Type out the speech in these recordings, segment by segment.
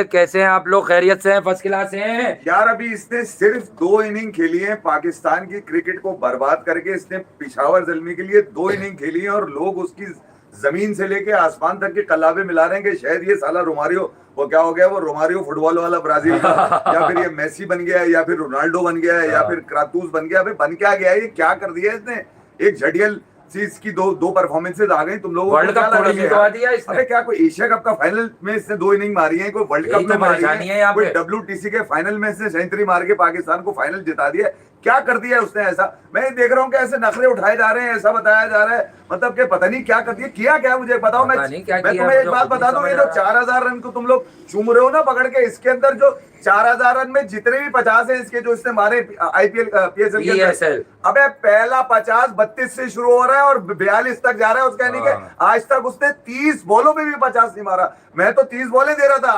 कैसे हैं आप लोग? खैरियत से हैं? फर्स्ट क्लास हैं? यार अभी इसने सिर्फ 2 इनिंग खेली है पाकिस्तान की क्रिकेट को बर्बाद करके। इसने पिशावर जल्मी के लिए 2 इनिंग खेली है और लोग उसकी जमीन से लेके आसमान तक के कलाबे मिला रहे हैं कि शायद ये साला रोमारियो, वो क्या हो गया, वो रोमारियो फुटबॉल वाला ब्राजील का, या फिर ये मेसी बन गया है, या फिर रोनाल्डो बन गया है, या फिर क्रातूस बन गया। अबे बन क्या गया है? ये क्या कर दिया इसने? एक झटियल चीज की दो परफॉर्मेंसेज आ गई तुम लोगों को। वर्ल्ड कप थोड़ी जितवा दिया इसने। अबे क्या कोई एशिया कप का फाइनल में इसने 2 इनिंग मारी है, कोई वर्ल्ड कप में मारी है, कोई WTC के फाइनल में इसने सेंचुरी मार के पाकिस्तान को फाइनल जिता दिया। क्या कर दिया उसने ऐसा? मैं देख रहा हूँ कि ऐसे नखरे उठाए जा रहे हैं, ऐसा बताया जा रहा है, मतलब कि पता नहीं क्या कर दिया। किया क्या मुझे बताओ। मैं तुम्हें एक बात बता दूं, ये जो 4000 रन को तुम लोग चूम रहे हो ना पकड़ के, इसके अंदर जो 4000 रन में जितने भी 50 है इसके जो इसने मारे IPL PSL के अंदर, अबे पहला 50 32 से शुरू हो रहा है और 42 तक जा रहा है। उसका नहीं कि आज तक उसने 30 बॉलों में भी 50 नहीं मारा। मैं तो 30 बॉलें दे रहा था,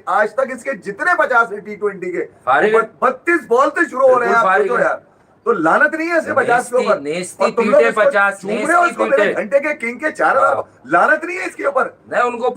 आज तक इसके जितने 50 है T20 के 32 बॉल से शुरू हो रहे हैं। आप तो यार, तो लानत नहीं है ऐसे 50 के ऊपर? तुम लोग 50 घंटे के किंग के 4000, लानत नहीं है इसके ऊपर? नहीं, उनको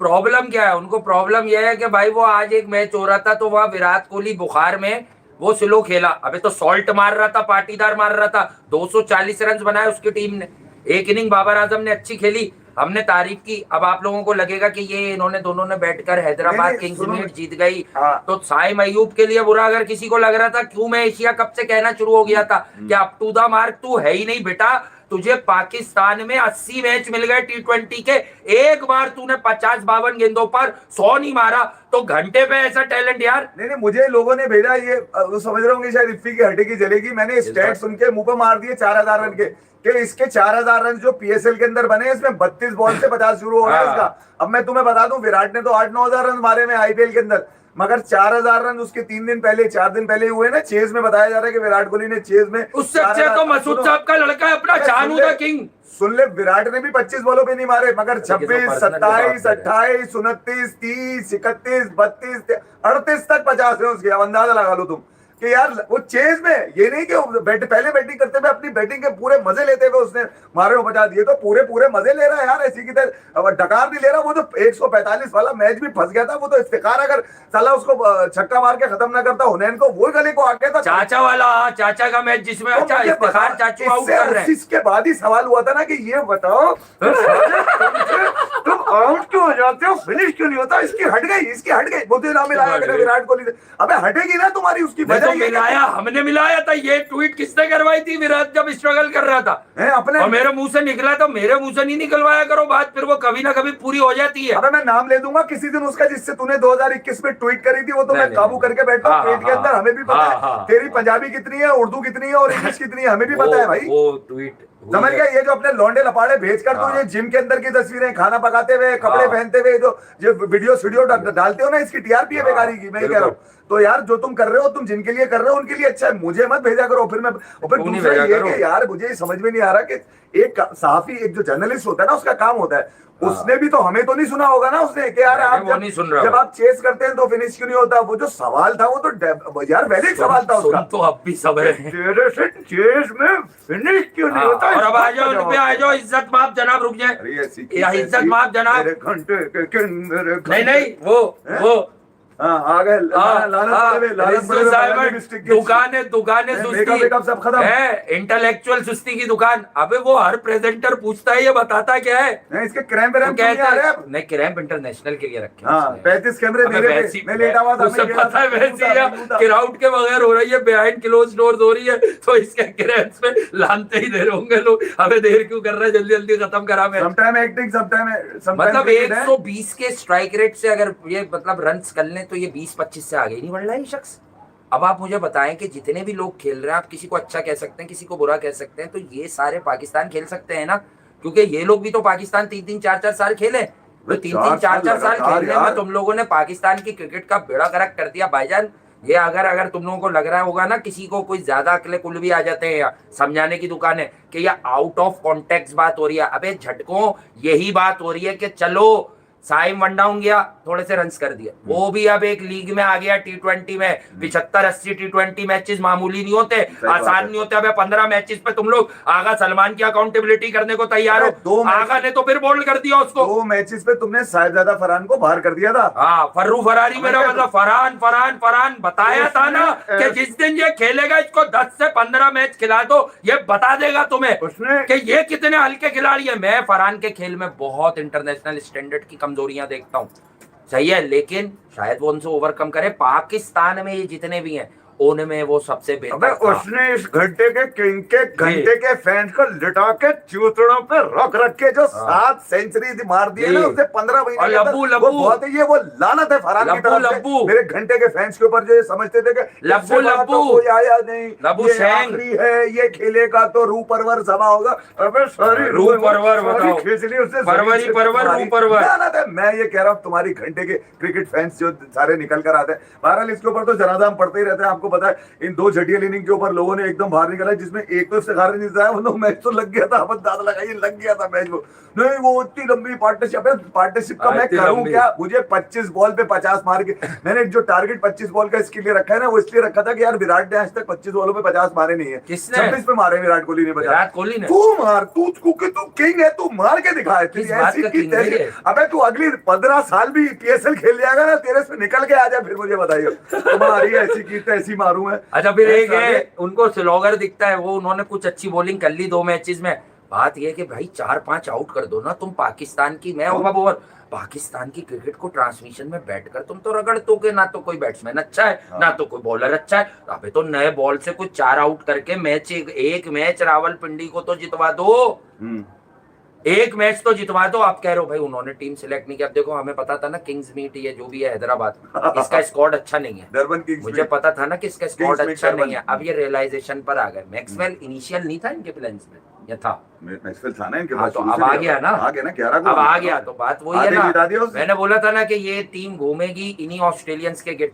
प्रॉब्लम क्या है? उनको प्रॉब्लम यह है कि भाई वो आज एक मैच हो रहा था तो वहां विराट कोहली बुखार में वो स्लो खेला। अबे तो सॉल्ट मार रहा था, पाटीदार मार रहा था, 240 रन बनाए उसकी टीम ने। एक इनिंग बाबर आजम ने अच्छी खेली, हमने तारीफ की। अब आप लोगों को लगेगा कि ये इन्होंने दोनों ने बैठकर हैदराबाद किंग्स मैच जीत गई तो साइम अयूब के लिए बुरा। अगर किसी को लग रहा था, क्यों मैं एशिया कप से कहना शुरू हो गया था कि अप टू द मार्क तू है ही नहीं बेटा। तुझे पाकिस्तान में 80 मैच मिल गए T20 के, एक बार तूने 50-52 गेंदों पर 100 नहीं मारा, तो घंटे पे ऐसा टैलेंट यार। नहीं, मुझे लोगों ने भेजा, ये समझ रहा हूँ शायद इफ्फी की हटे की जलेगी। मैंने स्टैट सुन के मुंह पे मार दिए 4000 रन के, कि इसके 4000 रन जो PSL के अंदर बने इसमें 32 बॉल से 50 शुरू हो रहा है इसका। अब मैं तुम्हें बता दूं, विराट ने तो 8-9 हजार रन मारे में IPL के अंदर, मगर 4000 रन उसके 3 दिन पहले 4 दिन पहले हुए ना चेज में। बताया जा रहा है कि विराट कोहली ने चेज में, उससे अच्छे तो मसूद साहब का लड़का है अपना जानू द किंग। सुन ले, विराट ने भी 25 बॉलों पे नहीं मारे, मगर 26, 27, 28, 29, 30, 31, 32, 38 तक 50 है उसके। अब अंदाजा लगा लो तुम कि यार वो चेज में, ये नहीं कि पहले बैटिंग करते हुए अपनी बैटिंग के पूरे मजे लेते हुए उसने मारे हो 50 दिए, तो पूरे मजे ले रहा है यार। ऐसी की तरह डकार नहीं ले रहा। वो तो 145 वाला मैच भी फंस गया था, वो तो इफ्तिखार अगर साला उसको छक्का मार के खत्म ना करता हुनैन को, वो गले को आ गया था। चाचा वाला, चाचा का मैच जिसमें अच्छा इफ्तिखार चाचू आउट कर रहे हैं। इसके बाद ही सवाल हुआ था ना कि ये बताओ तुम आउट क्यों हो जाते हो, फिनिश क्यों नहीं होता? इसकी हट गई, मुझे ना मिलाया विराट कोहली से। अबे हटेगी ना तुम्हारी उसकी वजह। तो मिलाया, हमने मिलाया था। ये ट्वीट किसने करवाई थी? विराट जब स्ट्रगल कर रहा था अपने, और मेरे मुंह से निकला, तो मेरे मुंह से नहीं निकलवाया करो बात, फिर वो कभी ना कभी पूरी हो जाती है। अबे मैं नाम ले दूंगा किसी दिन उसका, जिससे तूने 2021 में ट्वीट करी थी, वो तो मैं काबू करके बैठा हूँ पेट के अंदर। हमें भी पता है तेरी पंजाबी कितनी है, उर्दू कितनी है और इंग्लिश कितनी है, हमें भी पता है भाई। वो ट्वीट समझ गया? ये जो अपने लौंडे लपाड़े भेज कर तो ये जिम के अंदर की तस्वीरें, खाना पकाते हुए, कपड़े पहनते हुए जो वीडियो डालते हो ना, इसकी TRP है बेकारी की। मैं कह रहा हूँ तो यार जो तुम कर रहे हो, तुम जिनके लिए कर रहे हो उनके लिए अच्छा है, मुझे मत भेजा करो। फिर दूसरा ये कि यार मुझे समझ में नहीं आ रहा कि एक सहाफी, एक जो जर्नलिस्ट होता है ना, उसका काम होता है, उसने भी तो हमें तो नहीं सुना होगा ना उसने कि यार आप जब आप चेस करते हैं तो फिनिश क्यों नहीं होता? वो जो सवाल था वो तो यार वैलिड सवाल था उसका। तो अब भी सब्र है, तेरे से चेस में फिनिश क्यों नहीं होता? और अब आ जाओ इज्जत माप जनाब, रुक जाए। इज्जत माप जनाब, नहीं वो आ गए। दुकानें सब खत्म है, इंटेलेक्चुअल सुस्ती की दुकान। अबे वो हर प्रेजेंटर पूछता है, ये बताता क्या है? इसके क्रैम्प नहीं, क्रैम्प इंटरनेशनल के लिए रखे। 35 कैमरे मैं लेटा हुआ था, पता है वैसी क्राउड के बगैर हो रही है, बिहाइंड क्लोज डोर्स हो रही है, तो इसके क्रैम्प में लानते ही दे होंगे लोग। हमें देर क्यों कर रहा है, जल्दी जल्दी खत्म करा। मतलब 120 के स्ट्राइक रेट से अगर ये मतलब रन कर लें तो ये 20-25 से आगे नहीं बढ़ रहा है ये शख्स। अब आप मुझे बताएं कि जितने भी लोग खेल रहे हैं, आप किसी को अच्छा कह सकते हैं, किसी को बुरा कह सकते हैं, तो ये सारे पाकिस्तान खेल सकते हैं ना? क्योंकि ये लोग भी तो पाकिस्तान 3-3, 4-4 साल खेले। तो 3-3, 4-4 साल खेलने में तुम लोगों ने पाकिस्तान की क्रिकेट का बेड़ा गर्क कर दिया भाईजान। ये अगर तुम लोगों को लग रहा होगा ना, किसी को कोई ज्यादा अकले कुल भी आ जाते हैं या समझाने की दुकान है कि ये आउट ऑफ कॉन्टेक्स्ट बात हो रही है, अबे झटकों यही बात हो रही है कि चलो साइम वन डाउन गया, थोड़े से रन्स कर दिए, वो भी अब एक लीग में आ गया T20 में। 75-80 T20 मैचेस मामूली नहीं होते, आसान नहीं होते। अब 15 मैचेस पे तुम लोग आगा सलमान की अकाउंटेबिलिटी करने को तैयार हो। आगा ने तो फिर बोल्ड कर दिया उसको। 2 मैचेस पे तुमने साहिबजादा फरहान को बाहर कर दिया था। हाँ, फर्रू फरारी मेरा मतलब फरहान फरहान फरहान बताया था ना कि जिस दिन ये खेलेगा इसको 10 से 15 मैच खिला दो, ये बता देगा तुम्हें कि ये कितने हल्के खिलाड़ी है। मैं फरहान के खेल में बहुत इंटरनेशनल स्टैंडर्ड की कमजोरियां देखता हूं, सही है, लेकिन शायद वो उनसे ओवरकम करे। पाकिस्तान में ये जितने भी हैं उनमें वो सबसे बेहतर था। उसने इस घंटे के किंग के घंटे के फैंस को लिटा के चूतड़ों पे रख के जो 7 सेंचुरी मार दिए ना उसने 15 महीने लब्बू बहुत ही, ये वो लानत है फरहान की तरफ से मेरे घंटे के फैंस के ऊपर, जो ये समझते थे कि लब्बू कोई आया नहीं, लब्बू ये आखिरी है, ये खेलेगा तो रू परवर सभा होगा। अबे सारी रू परवर बताओ, खींच ली उसने, परवरी परवर रू परवर लानत है। मैं ये कह रहा हूँ तुम्हारी घंटे के क्रिकेट फैंस जो सारे निकल कर आते हैं, बहरहाल इसके ऊपर तो जनाजा हम पढ़ते ही रहते हैं। आपको पता है इन 2 झटियल इनिंग के ऊपर लोगों ने एकदम बाहर निकाला, जिसमें एक तो इफ्तिखार नहीं दिया, वो मैच तो लग गया था, अपन दादा लगाइए लग गया था मैच। वो नहीं, वो इतनी लंबी पार्टनरशिप है, पार्टनरशिप का मैं करूं क्या? मुझे 25 बॉल पे 50 मार के, मैंने जो टारगेट 25 बॉल का इसके लिए रखा है ना, वो इसलिए रखा था कि यार विराट ने आज तक 25 बॉलों पे 50 मारे नहीं है। 26 पे मारे विराट कोहली ने 50। विराट कोहली ने। तू मार, तू किंग है, तू मार के दिखा। अबे तू अगली 15 साल भी PSL खेल जाएगा ना, तेरे से निकल के आ जाए, फिर मुझे बताइए तुम्हारी ऐसी की ऐसी मारूं मैं। अच्छा, फिर एक है उनको स्लोगर दिखता है, वो उन्होंने कुछ अच्छी बॉलिंग कर ली 2 मैचेस में। बात यह कि भाई 4-5 आउट कर दो ना तुम पाकिस्तान की। मैं ओवर पाकिस्तान की क्रिकेट को ट्रांसमिशन में बैठकर तुम तो रगड़ते के, ना तो कोई बैट्समैन अच्छा है ना तो कोई बॉलर अच्छा है। अबे तो नए बॉल से कुछ 4 आउट करके मैच, एक मैच रावलपिंडी को तो जितवा दो, एक मैच तो जितवा दो। आप कह रहे हो भाई उन्होंने टीम सिलेक्ट नहीं किया। अब देखो, हमें पता था ना किंग्स मीट ये जो भी है हैदराबाद, इसका स्क्वाड अच्छा नहीं है। मुझे पता था ना कि इसका स्क्वाड अच्छा नहीं है। अब ये रियलाइजेशन पर आ गए। मैक्सवेल इनिशियल नहीं था इनके प्लान्स में, या था? मैक्सवेल था ना इनके पास, तो अब आ गया ना, आ गया ना 11 को, अब आ गया। तो बात वही है ना, मैंने बोला था ना कि ये टीम घूमेगी इन्हीं ऑस्ट्रेलियंस के गिर्द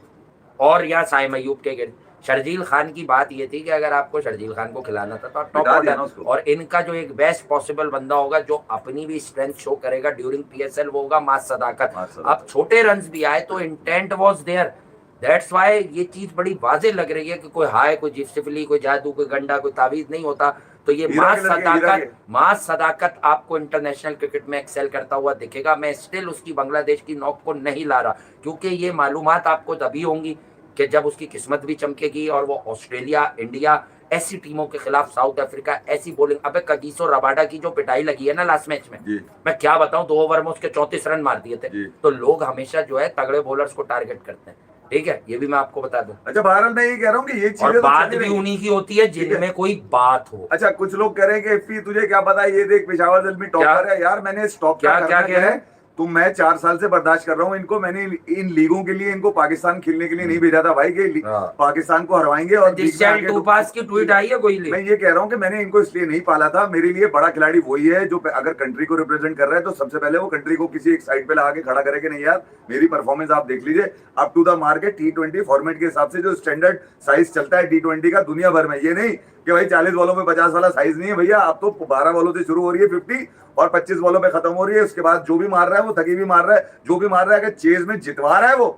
और या साइम अय्यूब के गिर्द। शर्जील खान की बात ये थी कि अगर आपको शर्जील खान को खिलाना था तो टॉप ऑर्डर, और इनका जो एक बेस्ट पॉसिबल बंदा होगा जो अपनी भी स्ट्रेंथ शो करेगा ड्यूरिंग PSL, वो होगा मास सदाकत। अब छोटे रन्स भी आए तो intent was there, that's why ये चीज बड़ी वाजे लग रही है कि कोई हाय, कोई जिप्सिफली, कोई जादू, कोई गंडा, कोई तावीज नहीं होता। तो ये मास सदाकत आपको इंटरनेशनल क्रिकेट में एक्सेल करता हुआ दिखेगा। मैं स्टिल उसकी बांग्लादेश की नॉक को नहीं ला रहा, क्योंकि ये मालूमात आपको तभी होंगी कि जब उसकी किस्मत भी चमकेगी और वो ऑस्ट्रेलिया, इंडिया ऐसी टीमों के खिलाफ, साउथ अफ्रीका ऐसी बॉलिंग। अबे कगिसो रबाडा की जो पिटाई लगी है ना लास्ट मैच में, मैं क्या बताऊं, 2 ओवर में उसके 34 रन मार दिए थे। तो लोग हमेशा जो है तगड़े बॉलर्स को टारगेट करते हैं, ठीक है, ये भी मैं आपको बता दूं। अच्छा, बहरहाल मैं ये कह रहा हूँ कि ये चीजें बात भी उन्हीं की होती है जिनमें कोई बात हो। अच्छा, कुछ लोग कह रहे हैं कि एफपी तुझे क्या पता, ये देख पेशावर जल्द में टॉपर है। यार मैंने स्टॉप क्या कह रहे हैं तो मैं 4 साल से बर्दाश्त कर रहा हूँ इनको। मैंने इन लीगों के लिए इनको पाकिस्तान खेलने के लिए नहीं भेजा था भाई, कि पाकिस्तान को हरवाएंगे। और की ट्वीट आई है कोई, मैं ये कह रहा हूँ कि मैंने इनको इसलिए नहीं पाला था। मेरे लिए बड़ा खिलाड़ी वही है जो अगर कंट्री को रिप्रेजेंट कर रहा है तो सबसे पहले वो कंट्री को किसी एक साइड पे लगा के खड़ा करे कि नहीं यार मेरी परफॉर्मेंस आप देख लीजिए। Up to the market T20 format के हिसाब से जो स्टैंडर्ड साइज चलता है T20 का दुनिया भर में, ये नहीं कि भाई 40 बॉलों में 50 वाला साइज नहीं है भैया। अब तो 12 बॉलों से शुरू हो रही है 50 और 25 बॉलों पे खत्म हो रही है। उसके बाद जो भी मार रहा है वो थकी भी मार रहा है, जो भी मार रहा है, अगर चेज में जितवा रहा है वो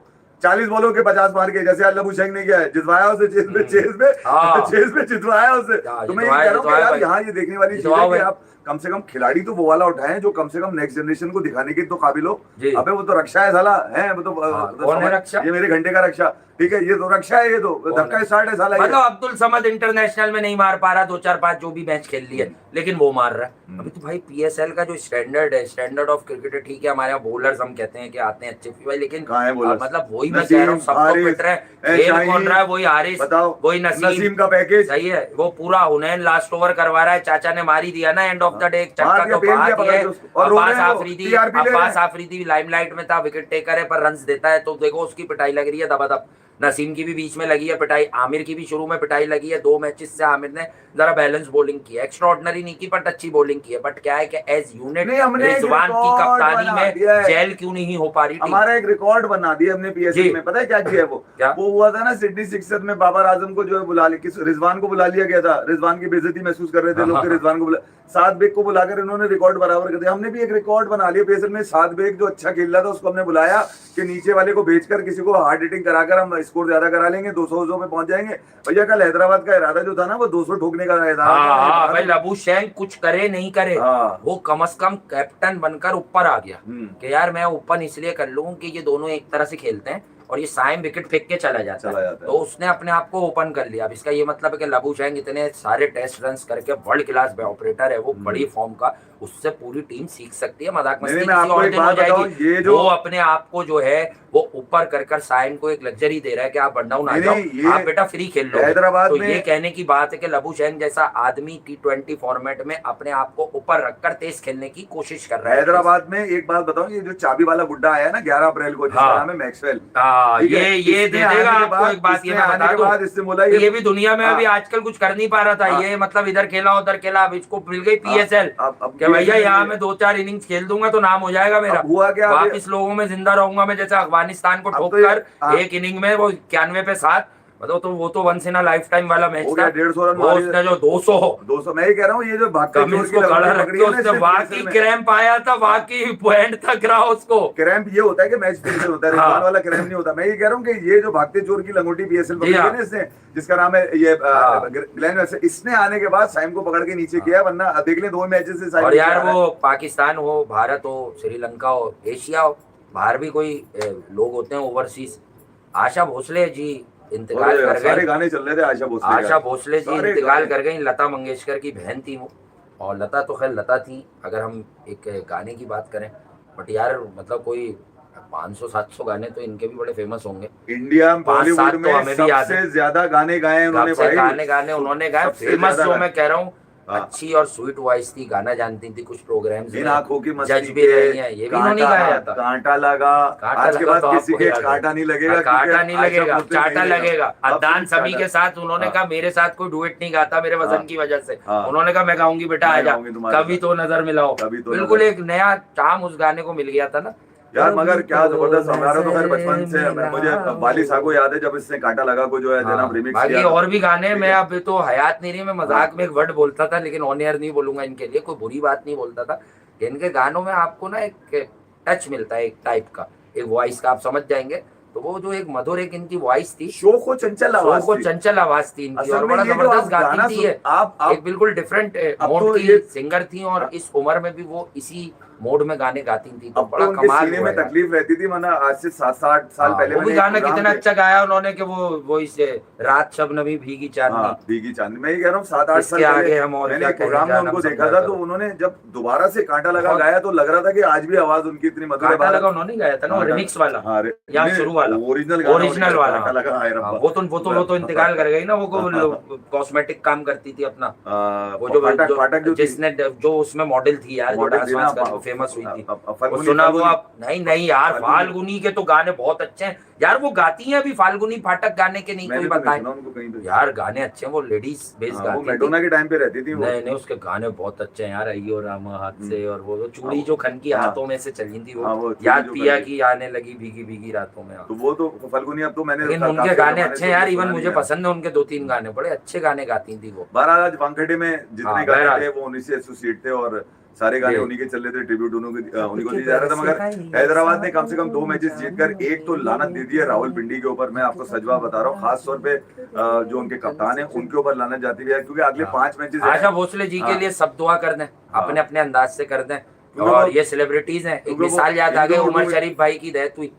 40 बॉलों के 50 मार के, जैसे अल्लाह शेख ने किया है, जितवाया उसे चेज में जितवाया उसे। तो मैं ये कह रहा हूँ कि यार यहाँ ये देखने वाली चीज है कि आप कम से कम खिलाड़ी तो वो वाला उठाएं जो कम से कम नेक्स्ट जनरेशन को दिखाने के तो काबिल हो। अबे वो तो रक्षा है साला, है वो तो ये मेरे घंटे का रक्षा, ठीक है, ये तो रक्षा है, ये तो धक्का स्टार्ट है साला। मतलब अब्दुल समद इंटरनेशनल में नहीं मार पा रहा, 2-4-5 जो भी मैच खेल लिए, लेकिन वो मार रहा है। अभी तो भाई PSL का जो स्टैंडर्ड है, स्टैंडर्ड ऑफ क्रिकेट है, ठीक है, हमारे यहाँ बॉलर्स हम कहते हैं कि आते हैं अच्छे भाई, लेकिन मतलब वही मैं कह रहा हूँ, सबको फिट रहे, खेल कौन रहा है, वही हारिस, वही नसीम का पैकेज सही है, वो पूरा हुनैन लास्ट ओवर करवा रहा है, चाचा ने मारी दिया ना एंड ऑफ द डे, एक चक्का तो बात है। अब्बास आफरीदी लाइमलाइट में था, विकेट टेकर है पर रन्स देता है, तो देखो उसकी पिटाई लग रही है दबादब। नसीम की भी बीच में लगी है पिटाई, आमिर की भी शुरू में पिटाई लगी है। 2 मैचेस से आमिर ने जरा बैलेंस बॉलिंग की है, एक्स्ट्राऑर्डिनरी नहीं की बट अच्छी बॉलिंग की है। बट क्या है कि एज यूनिट रिजवान की कप्तानी में जेल क्यों नहीं हो पा रही थी? हमारा एक रिकॉर्ड बना दिया हमने पीएसएल में, पता है क्या किया वो? वो हुआ था ना सिडनी सिक्सर में, बाबर आजम को जो है बुला लिया, रिजवान को बुला लिया गया था, रिजवान की बेइज्जती महसूस कर रहे थे लोग, रिजवान को साद बेग को बुलाकर इन्होंने रिकॉर्ड बराबर कर दिया। हमने भी एक रिकॉर्ड बना लिया पीएसएल में, साद बेग जो अच्छा खेल रहा था उसको हमने बुलाया कि नीचे वाले को भेजकर किसी को हार्ड हिटिंग कराकर हम स्कोर ज्यादा करा लेंगे, 200 में पहुंच जाएंगे। भैया कल हैदराबाद का इरादा जो था ना वो 200 ठोकने का इरादा। भाई लबूशेन कुछ करे नहीं करे, वो कम से कम कैप्टन बनकर ऊपर आ गया कि यार मैं ओपन इसलिए कर लूं कि ये दोनों एक तरह से खेलते हैं और ये साइम विकेट फेंक के चला जाता है, तो उसने अपने आप को ओपन कर लिया। अब इसका ये मतलब है कि लबूशेन इतने सारे टेस्ट रन करके वर्ल्ड क्लास ऑपरेटर है, वो बड़ी फॉर्म का, उससे पूरी टीम सीख सकती है। मजाक मस्ती किसी और दिन हो जाएगी, वो अपने आप को जो है वो ऊपर कर साइम को एक लग्जरी दे रहा है कि आप वन डाउन आ जाओ, आप बेटा फ्री खेल लो। हैदराबाद तो ये कहने की बात है कि लबूशेन जैसा आदमी T20 फॉर्मेट में अपने आप को ऊपर रखकर तेज खेलने की कोशिश कर रहा है। हैदराबाद में एक बात बताऊं, ये जो चाबी वाला बुड्ढा आया ना 11 अप्रैल को, जिसका नाम है मैक्सवेल, ये दे देगा आपको। एक बात ये मैं बता दूं, इससे बोला ये भी दुनिया में अभी आजकल कुछ कर नहीं पा रहा था, ये मतलब इधर खेला उधर खेला, अब इसको मिल गई PSL कि भैया यहाँ मैं 2-4 इनिंग्स खेल दूंगा तो नाम हो जाएगा मेरा, हुआ क्या वापिस लोगों में जिंदा रहूंगा मैं, जैसे अफगानिस्तान को ठोककर एक इनिंग में वो 91 पे 7, मतलब तो वो तो once in a life time वाला मैच था। 150 रन उसने जो 200 मैं ही कह रहा हूँ, ये जो कमिंस को खड़ा रख के उसने वाकई क्रैम्प आया था, वाकई पॉइंट तक रहा उसको। क्रैम्प ये होता है कि मैच फिनिशर होता है, रिजवान वाला क्रैम्प नहीं होता। मैं ये कह रहा हूँ कि ये जो भागते चोर की लंगोटी PSL पकड़ी है ना इसने, जिसका नाम है ये ग्लेन वेल्स, इसने आने के बाद साइम को पकड़ के नीचे किया, वरना देख ले 2 मैचेस से साइम। और यार वो पाकिस्तान हो, भारत हो, श्रीलंका हो, एशिया हो, बाहर भी कोई लोग होते हैं ओवरसीज, आशा भोसले जी इंतकाल कर गए। सारे गाने चल रहे थे आशा भोसले जी इंतकाल कर गई। लता मंगेशकर की बहन थी वो, और लता तो खैर लता थी अगर हम एक गाने की बात करें, बट यार मतलब कोई 500-700 गाने तो इनके भी बड़े फेमस होंगे। इंडिया बॉलीवुड में सबसे ज्यादा गाने गाए उन्होंने, गाने उन्होंने गाए। फेमस जो मैं कह रहा हूँ, अच्छी और स्वीट वॉइस थी, गाना जानती थी, कुछ प्रोग्राम्स इन आंखों की मस्ती जज भी रही हैं, ये भी उन्होंने गाया था। कांटा लगा, आज के बाद किसी के कांटा नहीं लगेगा, कांटा नहीं लगेगा, चाटा लगेगा। अदनान समी के साथ उन्होंने कहा मेरे साथ कोई डुएट नहीं गाता मेरे वजन की वजह से, उन्होंने कहा मैं गाऊंगी बेटा, आजा कभी तो नजर मिलाओ। बिल्कुल एक नया चाम उस गाने को मिल गया था ना यार। मगर क्या जबरदस्त, हमारा तो खैर बचपन से मुझे बाली साहब को याद है जब इसने कांटा लगा को जो है जनाब रिमिक्स किया। और भी गाने में अब तो हयात नहीं रही, मैं मजाक में एक वर्ड बोलता था लेकिन ऑन एयर नहीं बोलूंगा, इनके लिए कोई बुरी बात नहीं बोलता था। इनके गानों में आपको ना एक टच मिलता है, एक टाइप का, एक वॉइस का, आप समझ जाएंगे। तो वो जो एक मधुर एक इनकी वॉइस थी, शोको चंचल आवाज थी इनकी, और बड़ा जबरदस्त गाती थी। एक बिल्कुल डिफरेंट मोड की सिंगर थी, और इस उम्र में भी वो इसी मोड में गाने गाती थी, तो बड़ा कमाल। सीने में तकलीफ रहती थी, वरना आज से 7-8 साल पहले वो भी गाना कितना अच्छा गाया उन्होंने कि वो इसे रात शबनमी भीगी चांदनी। मैं ये कह रहा हूँ 7-8 साल पहले मैंने प्रोग्राम में उनको देखा था, तो उन्होंने जब दोबारा से कांटा लगा गाया तो लग रहा था कि आज भी आवाज उनकी इतनी मधुर है। कांटा लगा उन्होंने गाया था ना, रिमिक्स वाला या शुरू वाला, ओरिजिनल वाला। वो तो इंतकाल कर गई ना, वो कॉस्मेटिक काम करती थी अपना, वो जो जिसने जो उसमें मॉडल थी यार, फेमस हुई थी, सुना वो आप? नहीं यार, फाल्गुनी के तो गाने बहुत अच्छे हैं यार, वो गाती हैं अभी फाल्गुनी पाठक गाने के नहीं कोई बताए यार, गाने अच्छे हैं, वो लेडीज बेस गाती थी, मैडोना के टाइम पे रहती थी। नहीं उसके गाने बहुत अच्छे हैं यार, अयो रामा हाथ से, और वो चूड़ी जो खन की हाथों में से चली थी, वो याद पिया की आने लगी भीगी भीगी रातों में, तो वो तो फाल्गुनी। अब तो मैंने उनके गाने अच्छे हैं यार, इवन मुझे पसंद है उनके 2-3 गाने, बड़े अच्छे गाने गाती थी वो। बहरहाल वानखेड़े में जितने गाने थे वो उन्हीं से एसोसिएट थे, और सारे गाने उन्हीं के चल रहे थे, ट्रिब्यूट उन्हीं को दिया जा रहा था। मगर हैदराबाद ने कम से कम 2 मैचेस जीतकर एक तो लानत दे दी है रावलपिंडी के ऊपर। मैं आपको सच बात बता रहा हूँ, खास तौर पे जो उनके कप्तान है उनके ऊपर लानत जाती है, क्योंकि अगले 5 मैचेस आशा भोसले जी के लिए सब दुआ कर दें, अपने अपने अंदाज से कर दें, और ये सेलिब्रिटीज हैं। एक मिसाल याद आ गई, उमर शरीफ भाई की डेथ हुई,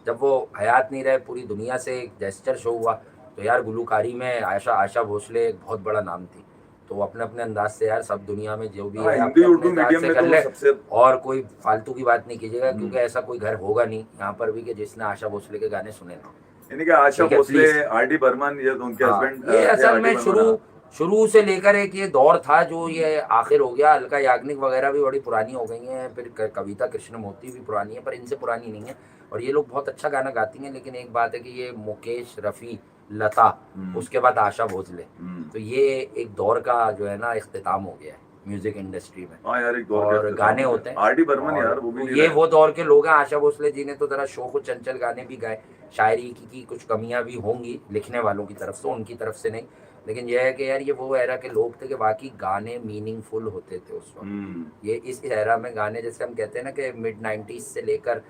जब वो हयात नहीं रहे, पूरी दुनिया से एक जेस्चर शो हुआ, तो यार गुलूकारी में आशा भोसले एक बहुत बड़ा नाम थी। तो अपने अपने अंदाज से यार सब दुनिया में जो भी है हिंदी उर्दू मीडियम में कर ले, और कोई फालतू की बात नहीं कीजिएगा, क्योंकि ऐसा कोई घर होगा नहीं यहाँ पर भी कि जिसने आशा भोसले के गाने सुने ना। यानी कि आशा भोसले, आर.डी. बर्मन, ये उनके हस्बैंड, ये असल में शुरू से लेकर एक ये दौर था जो ये आखिर हो गया। अलका याग्निक वगैरह भी बड़ी पुरानी हो गई हैं, फिर कविता कृष्णमूर्ति भी पुरानी है, पर इनसे पुरानी नहीं है। और ये लोग बहुत अच्छा गाना गाती हैं, लेकिन एक बात है कि ये मुकेश, रफ़ी, लता, उसके बाद आशा भोसले, तो ये एक दौर का जो है ना इख्तिताम हो गया है म्यूजिक इंडस्ट्री में। हाँ यार, एक दौर और गाने होते हैं आर डी बर्मन यार, वो भी तो नहीं ये रहे। वो दौर के लोग हैं। आशा भोसले जी ने तो जरा शोक और चंचल गाने भी गाए, शायरी की कुछ कमियां भी होंगी लिखने वालों की तरफ से, उनकी तरफ से नहीं, लेकिन यह है कि यार ये वो एरा के लोग थे कि बाकी गाने मीनिंगफुल होते थे उस वक्त। ये इस एरा में गाने, जैसे हम कहते हैं ना कि मिड 90s से लेकर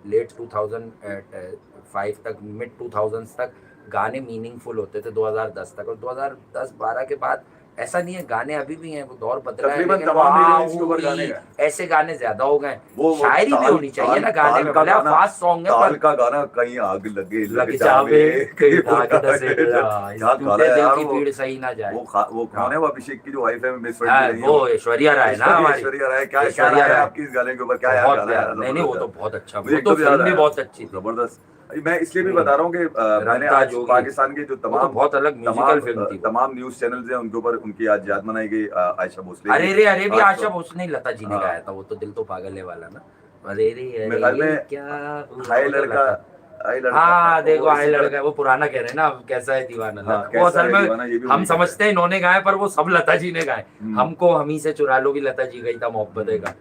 लेट 2005 तक, मिड 2000s तक गाने मीनिंगफुल होते थे, 2010 तक। और 2010-12 के बाद ऐसा नहीं है, गाने अभी भी हैं, वो दौर बदला है, तकरीबन लेकिन तमाम वाह, हीरोइंस के ऊपर गाने हैं। ऐसे गाने ज्यादा हो गए। वो शायरी भी होनी चाहिए ना गाने में, भले फास्ट सॉन्ग है ताल पर का गाना, कहीं आग लगे लग जावे, कहीं क्या धागे से गाना टूटे है दिल यार की वो। पीड़ सही ना जाए। वो कौन है वो, अभिषेक की जो वाइफ है, मिस हाँ, वर्ल्ड वो ऐश्वर्या राय ना हमारी। ऐश्वर्या राय, क्या ऐश्वर्या है राय आपकी इस गाने के ऊपर, क्या यार बहुत गाना प्यारा। है। नहीं वो तो बहुत अच्छा, मुझे वो तो एकदम याद फिल्म भी आया। बहुत अच्छी थी, जबरदस्त। मैं इसलिए भी बता रहा हूँ कि मैंने रंगता आज जोगी, पाकिस्तान के जो वो तो तमाम बहुत अलग म्यूजिकल फिल्म थी वो। तमाम न्यूज चैनल्स हैं, उनके ऊपर उनकी आज याद मनाई गई, आयशा भोसले अरे की। रे अरे भी आज आशा तो- भोसले ने लता जी ने हाँ। गाया था, वो तो दिल तो पागल है वाला ना। अरे रे मेरे अरे ख्याल ये में क्या हुआ, हाय वो तो लड़का, लता। हाय लड़का, हाँ देखो, वो हाय इसी तरह- लड़का, वो पुराना कह रहे हैं ना, अब कैसा है दीवाना। हाँ, वो कैसा असल है में दीवाना, ये भी हम उन्हीं का समझते हैं इन्होंने गाए, पर वो सब लता जी ने गाए। हम्म। हमको हमी से चुरा लो भी लता जी गई था, मोहब्बत का,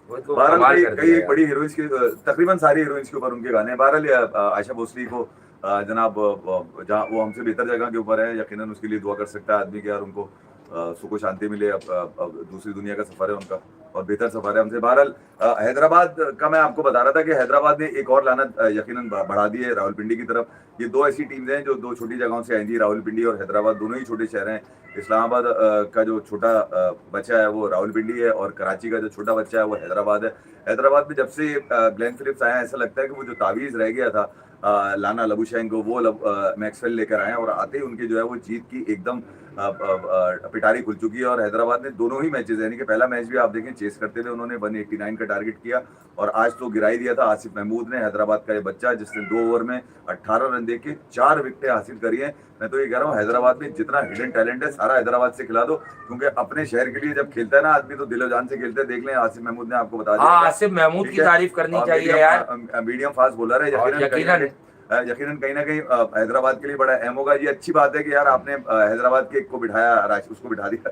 वो तो बहरहाल कमाल कर कई दिया एक यार। बड़ी हीरोइंस के तकरीबन सारी हीरोइंस के ऊपर उनके गाने हैं। बहरहाल आयशा भोसले को जनाब जहाँ वो हमसे बेहतर जगह के ऊपर है, यकीनन उसके लिए दुआ कर सकता है आदमी कि यार उनको सुख शांति मिले। अब दूसरी दुनिया का सफर है उनका, और बेहतर सफर है हमसे। बहरहाल हैदराबाद का मैं आपको बता रहा था कि हैदराबाद ने एक और लानत यकीनन बढ़ा दी है रावलपिंडी की तरफ। ये दो ऐसी टीम्स हैं जो दो छोटी जगहों से आई थी, रावलपिंडी और हैदराबाद, दोनों ही छोटे शहर हैं। इस्लामाबाद का जो छोटा बच्चा है वो रावलपिंडी है, और कराची का जो छोटा बच्चा है वो हैदराबाद है। हैदराबाद में जब से ग्लेन फिलिप्स आया, ऐसा लगता है कि वो जो तावीज़ रह गया था लाना लबुशेन को, वो मैक्सवेल लेकर आए, और आते ही उनकी जो है वो जीत की एकदम पिटारी खुल चुकी है। और हैदराबाद ने दोनों ही मैचेस, यानी कि पहला मैच भी आप देखें चेस करते हुए उन्होंने 189 का टारगेट किया, और आज तो गिराई दिया था आसिफ महमूद ने, हैदराबाद का ये बच्चा, जिसने 2 ओवर में 18 रन देके 4 विकेटें हासिल करी हैं। मैं तो ये कह रहा हूँ हैदराबाद में जितना हिडन टैलेंट है सारा हैदराबाद से खिला दो, क्योंकि अपने शहर के लिए जब खेलता है ना आदमी तो दिलो जान से खेलते हैं। देख लें आसिफ महमूद ने आपको बता दिया। आसिफ महमूद की तारीफ करनी चाहिए यार, मीडियम फास्ट बॉलर है, यकीनन यकीनन कहीं ना कहीं हैदराबाद के लिए बड़ा अहम होगा। ये अच्छी बात है कि यार आपने हैदराबाद के को बिठाया, उसको बिठा दिया,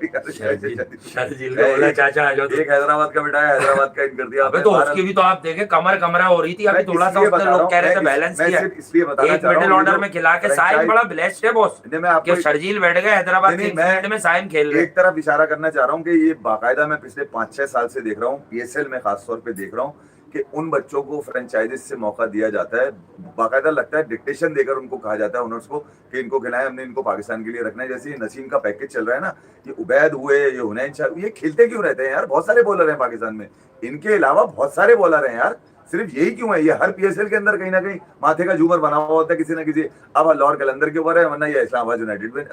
चाचा एक हैदराबाद का बिठाया, हैदराबाद का इन कर दिया। अबे तो उसकी भी तो आप देखें कमरा हो रही थी अभी, थोड़ा सा उसने लोग कह रहे थे बैलेंस किया, इसलिए बताना एक मिडिल ऑर्डर में खिला के साइम बड़ा ब्लेस्ड है बॉस, कि शर्जील बैठ गए हैदराबाद के फील्ड में, साइम खेल रहे। एक तरफ इशारा करना चाह रहा हूँ कि ये बाकायदा मैं पिछले 5-6 साल से देख रहा हूँ, PSL में खासतौर पे देख रहा हूँ कि उन बच्चों को फ्रेंचाइजीज से मौका दिया जाता है, बाकायदा लगता है डिक्टेशन देकर उनको कहा जाता है ओनर्स को कि इनको खिलाएं, हमने इनको पाकिस्तान के लिए रखना है। जैसे ये नसीम का पैकेज चल रहा है ना, ये उबैद हुए, ये हुनैन शाह, ये खेलते क्यों रहते हैं यार? बहुत सारे बॉलर हैं पाकिस्तान में, इनके अलावा बहुत सारे बॉलर हैं यार, सिर्फ यही क्यों है? ये हर PSL के अंदर कहीं ना कहीं माथे का झूमर बना हुआ होता है किसी ना किसी। अब लाहौर कलंदर के ऊपर है, वरना ये इस्लामाबाद यूनाइटेड में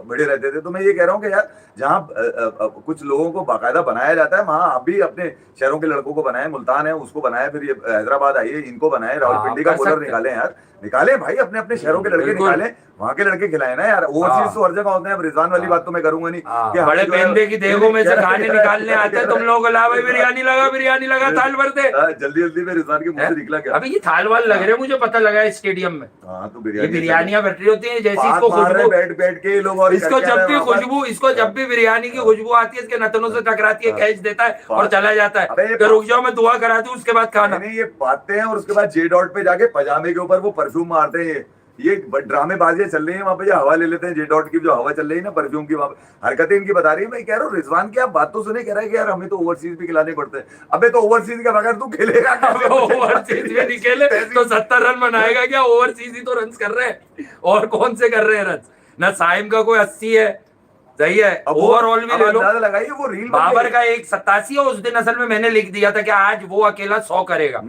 बड़े रहते थे। तो मैं ये कह रहा हूँ कि यार जहाँ कुछ लोगों को बाकायदा बनाया जाता है, वहाँ आप भी अपने शहरों के लड़कों को बनाए, मुल्तान है उसको बनाए, फिर ये हैदराबाद आइए इनको बनाए, रावलपिंडी का बॉलर निकाले यार, निकाले भाई, अपने अपने शहरों के लड़के निकाले, वहाँ के लड़के खिलाए ना यार। ओवरसीज तो हर जगह होते हैं। अब रिजवान वाली बात तो मैं करूंगा नहीं कि बड़े पेंदे की देगों में से खाने निकालने आते हैं तुम लोगों को, ला भाई बिरयानी लगा थाल भर दे। जल्दी जल्दी में रिजवान के मुंह से निकला क्या? अभी ये थाल वाल लग रहे हैं, मुझे पता लगा है स्टेडियम में। हाँ तो बिरयानियां बैठ रही होती है, जैसी इसको खुशबू, बैठ के लोग, और इसको जब भी खुशबू, इसको जब भी बिरयानी की खुशबू आती है इसके नथनों से टकराती है, कैच देता है और चला जाता है, तो रुक जाओ मैं दुआ करा दूं उसके बाद खाना। नहीं, ये पाते हैं और उसके बाद जे डॉट पे जाके पजामे के ऊपर वो परफ्यूम मारते हैं। ये ड्रामेबाजियां चल रही है वहां पे, हवा ले लेते हैं जे डॉट की, जो हवा चल रही है ना परफ्यूम की, वहां पे हरकतें इनकी बता रही है। मैं कह रहा हूँ रिजवान की आप बात तो सुने, कह रहा है कि यार हमें तो ओवरसीज भी खिलाने पड़ते हैं। अबे तो ओवरसीज के बगैर तू खेलेगा? ओवरसीज में नहीं खेले तो 70 रन बनाएगा क्या? ओवरसीज ही तो रन कर रहे हैं, और कौन से कर रहे हैं रन? ना साइम का कोई 80 है, सही है, ओवरऑल भी ले लो, लगाइए वो रील बाबर का 187 है। उस दिन असल में मैंने लिख दिया था कि आज वो अकेला 100 करेगा,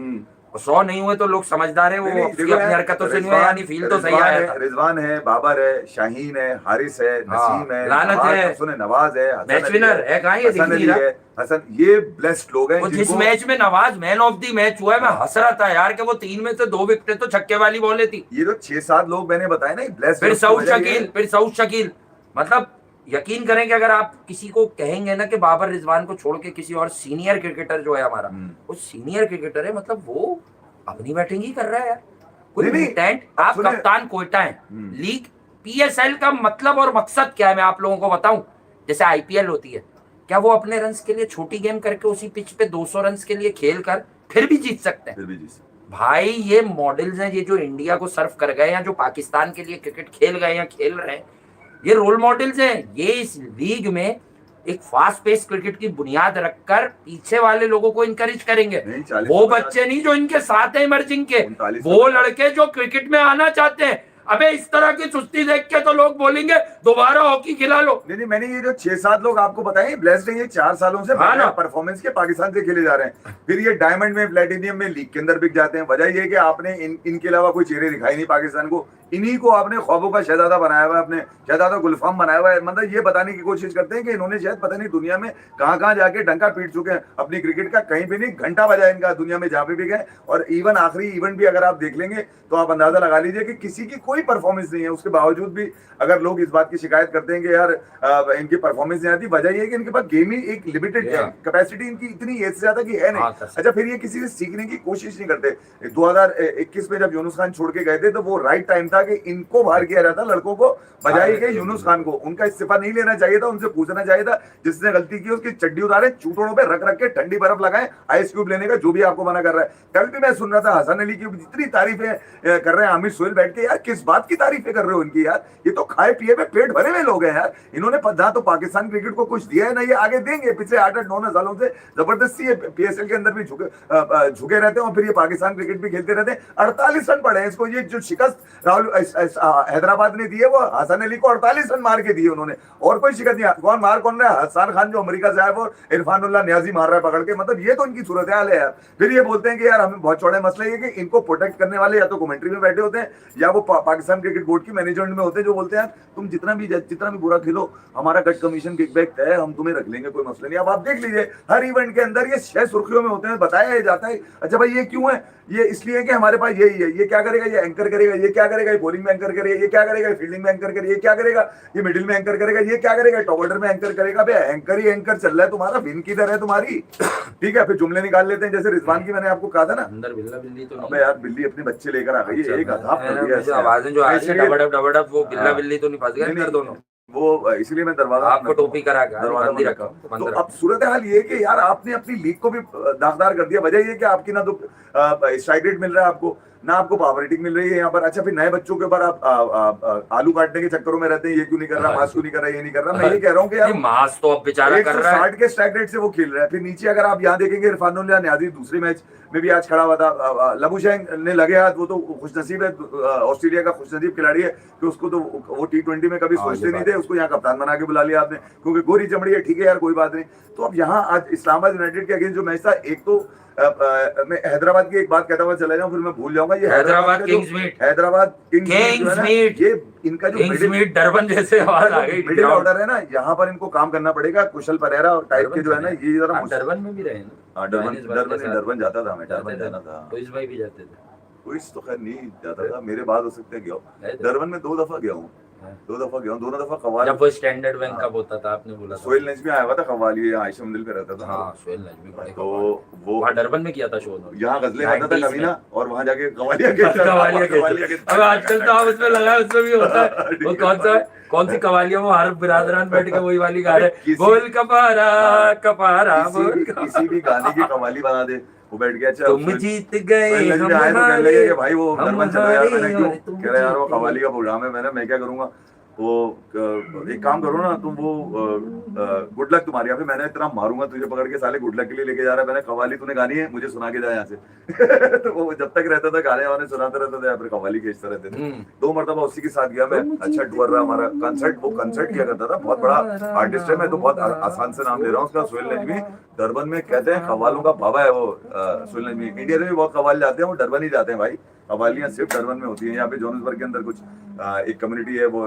100 नहीं हुए तो लोग समझदार है, वो अपनी हरकतों से नहीं हुआ, यानी फील तो सही आया था। रिजवान है, बाबर है, शाहीन है, हारिस है, नसीम है, लानत है, सुने नवाज है, मैच विनर है, कहां ये दिख नहीं रहा हसन, ये ब्लेस्ड लोग हैं। जिस मैच में Nawaz man of the match हुआ है, मैं हंस रहा था यार कि वो 3 में से 2 विकेटें तो छक्के वाली बॉलें थी। ये तो 6-7 लोग मैंने बताया ना, ब्लेस्ड। फिर सऊद शकील, मतलब यकीन करें कि अगर आप किसी को कहेंगे ना कि बाबर रिजवान को छोड़ के किसी और सीनियर क्रिकेटर जो है हमारा, वो सीनियर क्रिकेटर है, मतलब वो अपनी बैटिंग ही कर रहा है यार, कोई नहीं, इंटेंट। आप सुनिए। कप्तान कोयटा है, लीग PSL का मतलब और मकसद क्या है मैं आप लोगों को बताऊं। जैसे IPL होती है, क्या वो अपने रन्स के लिए छोटी गेम करके उसी पिच पे 200 रन्स के लिए खेल कर फिर भी जीत सकते हैं? फिर भी जी सर। भाई ये मॉडल्स हैं, ये जो इंडिया को सर्व कर गए या जो पाकिस्तान के लिए क्रिकेट खेल गए या खेल रहे हैं, ये रोल मॉडल्स हैं। ये इस लीग में एक फास्ट पेस क्रिकेट की बुनियाद रखकर पीछे वाले लोगों को इंकरेज करेंगे। नहीं, 40 वो बच्चे नहीं जो इनके साथ है इमर्जिंग के, 39 वो लड़के जो क्रिकेट में आना चाहते हैं। अबे इस तरह की सुस्ती देख के तो लोग बोलेंगे दोबारा हॉकी खिला लो। नहीं, मैंने ये जो 6-7 लोग आपको बताए ब्लेस्ड हैं, ये 4 सालों से हाँ ना। परफॉर्मेंस के पाकिस्तान से खेले जा रहे हैं, फिर ये डायमंड में प्लेटिनियम में लीग के अंदर बिक जाते हैं। वजह ये है कि आपने इनके अलावा कोई चेहरे दिखाई नहीं पाकिस्तान को, इन्हीं को आपने ख्वाबों का शहजादा बनाया हुआ है, अपने शहजादा गुलफाम बनाया हुआ है। मतलब ये बताने की कोशिश करते हैं कि इन्होंने शायद पता नहीं दुनिया में कहाँ कहाँ जाके डंका पीट चुके हैं अपनी क्रिकेट का, कहीं भी नहीं, घंटा बजा इनका दुनिया में जहाँ पे भी गए। और इवन आखिरी इवेंट भी अगर आप देख लेंगे तो आप अंदाजा लगा लीजिए कि किसी की कोई परफॉर्मेंस नहीं है। उसके बावजूद भी अगर लोग इस बात की शिकायत करते हैं कि यार इनकी परफॉर्मेंस नहीं आती, वजह ये है कि इनके पास गेम ही एक लिमिटेड है, कैपेसिटी इनकी इतनी एज से ज्यादा की है नहीं। अच्छा, फिर ये किसी से सीखने की कोशिश नहीं करते। 2021 में जब यूनुस खान छोड़ के गए थे तो वो राइट टाइम था कि इनको बाहर किया जाता, लड़कों को बजाई के यूनुस खान को उनका इस्तीफा नहीं लेना चाहिए था, उनसे पूछना चाहिए था जिसने गलती की उसकी चड्डी उतारे, चूटोड़ों पे रख रख के ठंडी बर्फ लगाए, आइस क्यूब लेने का जो भी आपको मना कर रहा है। कल भी मैं सुन रहा था हसन अली की जितनी तारीफें कर रहे हैं आमिर सोहेल बैठ के, यार किस बात की तारीफें कर रहे हो इनकी यार, ये तो खाए पिए में पेट भरे हुए लोग हैं यार। इन्होंने ना तो पाकिस्तान क्रिकेट को कुछ दिया है ना ये आगे देंगे। पिछले 8-9 सालों से जबरदस्ती PSL के अंदर भी झुके रहते हैं और फिर ये पाकिस्तान क्रिकेट भी खेलते रहते हैं। 48 रन पड़े हैं इसको, ये जो शिकस्त राहुल हैदराबाद ने दी है वो हसन अली को 48 रन मार के दिए उन्होंने, और कोई शिकस्त नहीं। कौन रहा है? हसन खान जो अमेरिका से आया वो इरफानुल्लाह नियाजी मार रहा है पकड़ के। मतलब ये तो इनकी सूरत हाल है यार। फिर ये बोलते हैं कि यार हमें बहुत चौड़े मसले है कि इनको प्रोटेक्ट करने वाले या तो कमेंट्री में बैठे होते हैं या वो पाकिस्तान क्रिकेट बोर्ड की मैनेजमेंट में होते हैं, जो बोलते हैं तुम जितना भी बुरा खेलो, हमारा कट कमीशन किकबैक तय है, हम तुम्हें रख लेंगे, कोई मसला नहीं। अब आप देख लीजिए हर इवेंट के अंदर ये 6 सुर्खियों में होते हैं, बताया जाता है। अच्छा भाई ये क्यों है? ये इसलिए कि हमारे पास यही है, ये क्या करेगा, ये एंकर करेगा, ये क्या करेगा, ये बॉलिंग में एंकर करेगा, ये क्या करेगा, फील्डिंग में एंकर करेगा, ये क्या करेगा, ये मिडिल में एंकर करेगा, ये क्या करेगा, टॉप ऑर्डर में एंकर करेगा। भाई एंकर ही एंकर चल रहा है तुम्हारा, विन किधर है तुम्हारी? ठीक है, फिर जुमले निकाल लेते हैं जैसे रिजवान की मैंने आपको कहा था ना, अंदर बिल्ला बिल्ली तो अबे यार बिल्ली अपने बच्चे लेकर आ गई है, एक अधाप कर दिया। आवाजें जो आ रही है डबडब वो बिल्ला बिल्ली तो नहीं फंस गए अंदर दोनों? वो इसलिए मैं दरवाजा आपको टोपी करा के दरवाजा बंदी रखा। रखा। तो अब सूरत हाल ये कि यार आपने अपनी लीग को भी दागदार कर दिया। वजह ये कि आपकी ना तो स्ट्राइक रेट मिल रहा है आपको, ना आपको पावर रेटिंग मिल रही है यहाँ पर। अच्छा, फिर नए बच्चों के ऊपर आप आलू काटने के चक्करों में रहते हैं, ये क्यों नहीं कर रहा, मास क्यों नहीं कर रहा, ये नहीं कर रहा। मैं ये कह रहा हूँ कि यार मास तो अब बेचारा कर रहा है, 160 के स्ट्राइक रेट से वो खेल रहा है। फिर नीचे अगर आप यहाँ देखेंगे इरफानुल्लाह नियाजी दूसरे मैच में भी आज खड़ा हुआ था, लबुशैन ने लगे हाथ, वो तो खुशनसीब है, ऑस्ट्रेलिया का खुशनसीब खिलाड़ी है कि उसको तो वो T20 में कभी सोचते नहीं थे, उसको यहाँ कप्तान बना के बुला लिया आपने क्योंकि गोरी चमड़ी है। ठीक है यार, कोई बात नहीं। तो अब यहाँ आज इस्लामाबाद यूनाइटेड के अगेंस्ट जो मैच था, एक तो मैं हैदराबाद की एक बात कहता हुआ चला जाऊं फिर मैं भूल जाऊंगा। ये हैदराबाद किंग्स मीट, ये इनका जो मीट डरबन जैसे आवाज आ गई, मिडिल ऑर्डर है ना, यहाँ पर इनको काम करना पड़ेगा। कुशल परेरा और टाइप के जो है ना, ये जरा डरबन में भी रहे ना। डरबन जाता था, मैं डरबन जाना था, कोई भाई भी जाते थे, कोई तो खैर नहीं जाता था, मेरे बाद हो सकते गया। डरबन में 2 दफा गया हूँ, 2 दफा गया हूँ, दोनों दफा कवाली। जब वो स्टैंडर्ड बैंक कब होता था आपने बोला? सोहेल नजमी आया हुआ था कवाली, आयशा मंदिर पे रहता था। हाँ, सोहेल नजमी बड़े, तो वो वहाँ डरबन में किया था शो, यहाँ गजलें गाता था कभी ना, और वहाँ जाके कवालियाँ अब आजकल तो आप उसमें लगा, उसमें भी होता है वो कौन सी कवालियां वो हर बिरादरान बैठ के वही वाली गा रहे, बोल कपारा कपारा, किसी भी गाने की कवाली बना दे वो बैठ गया। अच्छा, तुम जीत गए भाई वो दरबन चलो यार, मैंने क्यों कह रहा यार वो कवाली का प्रोग्राम है, मैं क्या करूंगा, वो एक काम करो ना तुम, वो गुड लक तुम्हारी, यहाँ पे मैंने इतना मारूंगा तुझे पकड़ के, साले गुड लक के लिए लेके जा रहा है, मैंने कवाली तूने गानी है, मुझे सुना के जाए यहाँ से। तो वो जब तक रहता था गाने वाने सुनाते रहते थे, यहाँ पर कवाली खींचते रहते थे। 2 मरतबा उसी के साथ गया मैं। अच्छा टूर रहा हमारा कंसर्ट, वो कंसर्ट किया करता था, बहुत बड़ा आर्टिस्ट है, मैं तो बहुत आसान से नाम ले रहा हूँ उसका, सोहेल नजमी। डरबन में कहते हैं कवालों का बाबा है वो सोहेल नजमी। इंडिया में भी बहुत कवाल जाते हैं, वो डरबन ही जाते हैं भाई, कवालियाँ सिर्फ डरबन में होती हैं। यहाँ पे जोहान्सबर्ग के अंदर कुछ एक कम्युनिटी है, वो